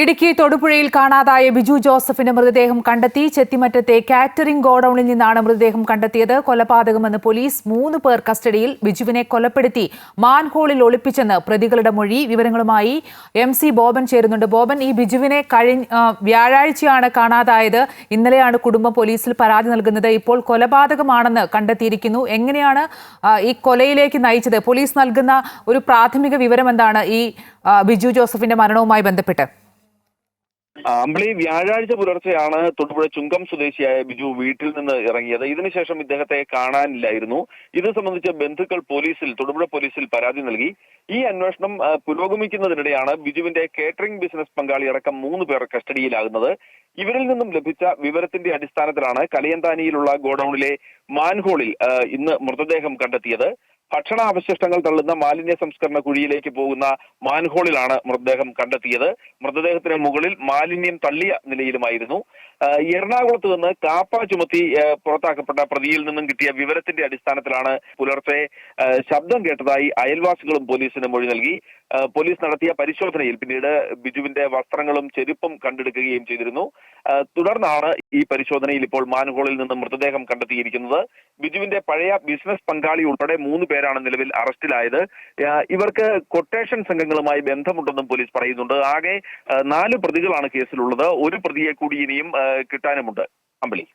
ഇടുക്കി തൊടുപുഴയിൽ കാണാതായ ബിജു ജോസഫിന്റെ മൃതദേഹം കണ്ടെത്തി. ചെത്തിമറ്റത്തെ കാറ്ററിംഗ് ഗോഡൌണിൽ നിന്നാണ് മൃതദേഹം കണ്ടെത്തിയത്. കൊലപാതകമെന്ന് പോലീസ്. 3 പേർ കസ്റ്റഡിയിൽ. ബിജുവിനെ കൊലപ്പെടുത്തി മാൻഹോളിൽ ഒളിപ്പിച്ചെന്ന് പ്രതികളുടെ മൊഴി. വിവരങ്ങളുമായി MC ബോബൻ ചേരുന്നുണ്ട്. ബോബൻ, ഈ ബിജുവിനെ വ്യാഴാഴ്ചയാണ് കാണാതായത്. ഇന്നലെയാണ് കുടുംബം പോലീസിൽ പരാതി നൽകുന്നത്. ഇപ്പോൾ കൊലപാതകമാണെന്ന് കണ്ടെത്തിയിരിക്കുന്നു. എങ്ങനെയാണ് ഈ കൊലയിലേക്ക് നയിച്ചത്? പോലീസ് നൽകുന്ന ഒരു പ്രാഥമിക വിവരം എന്താണ് ഈ ബിജു ജോസഫിന്റെ മരണവുമായി ബന്ധപ്പെട്ട്? അമ്പിളി, വ്യാഴാഴ്ച പുലർച്ചെയാണ് തൊടുപുഴ ചുങ്കം സ്വദേശിയായ ബിജു വീട്ടിൽ നിന്ന് ഇറങ്ങിയത്. ഇതിനുശേഷം ഇദ്ദേഹത്തെ കാണാനില്ലായിരുന്നു. ഇത് സംബന്ധിച്ച് ബന്ധുക്കൾ തൊടുപുഴ പോലീസിൽ പരാതി നൽകി. ഈ അന്വേഷണം പുരോഗമിക്കുന്നതിനിടെയാണ് ബിജുവിന്റെ കേറ്ററിംഗ് ബിസിനസ് പങ്കാളി അടക്കം 3 പേർ കസ്റ്റഡിയിലാകുന്നത്. ഇവരിൽ നിന്നും ലഭിച്ച വിവരത്തിന്റെ അടിസ്ഥാനത്തിലാണ് കലിയന്താനിയിലുള്ള ഗോഡൌണിലെ മാൻഹോളിൽ ഇന്ന് മൃതദേഹം കണ്ടെത്തിയത്. ഭക്ഷണാവശിഷ്ടങ്ങൾ തള്ളുന്ന മാലിന്യ സംസ്കരണ കുഴിയിലേക്ക് പോകുന്ന മാൻഹോളിലാണ് മൃതദേഹം കണ്ടെത്തിയത്. മൃതദേഹത്തിന് മുകളിൽ മാലിന്യം തള്ളിയ നിലയിലുമായിരുന്നു. എറണാകുളത്ത് നിന്ന് കാപ്പ ചുമത്തി പുറത്താക്കപ്പെട്ട പ്രതിയിൽ നിന്നും കിട്ടിയ വിവരത്തിന്റെ അടിസ്ഥാനത്തിലാണ് പുലർച്ചെ ശബ്ദം കേട്ടതായി അയൽവാസികളും പോലീസിന് മൊഴി നൽകി. പോലീസ് നടത്തിയ പരിശോധനയിൽ പിന്നീട് ബിജുവിന്റെ വസ്ത്രങ്ങളും ചെരുപ്പും കണ്ടെടുക്കുകയും ചെയ്തിരുന്നു. തുടർന്നാണ് ഈ പരിശോധനയിൽ ഇപ്പോൾ മാൻഹോളിൽ നിന്നും മൃതദേഹം കണ്ടെത്തിയിരിക്കുന്നത്. ബിജുവിന്റെ പഴയ ബിസിനസ് പങ്കാളി ഉൾപ്പെടെ 3 പേരാണ് നിലവിൽ അറസ്റ്റിലായത്. ഇവർക്ക് കൊട്ടേഷൻ സംഘങ്ങളുമായി ബന്ധമുണ്ടെന്നും പോലീസ് പറയുന്നുണ്ട്. ആകെ 4 പ്രതികളാണ് കേസിലുള്ളത്. ഒരു പ്രതിയെ കൂടി ഇനിയും കിട്ടാനുമുണ്ട്. അമ്പിളി.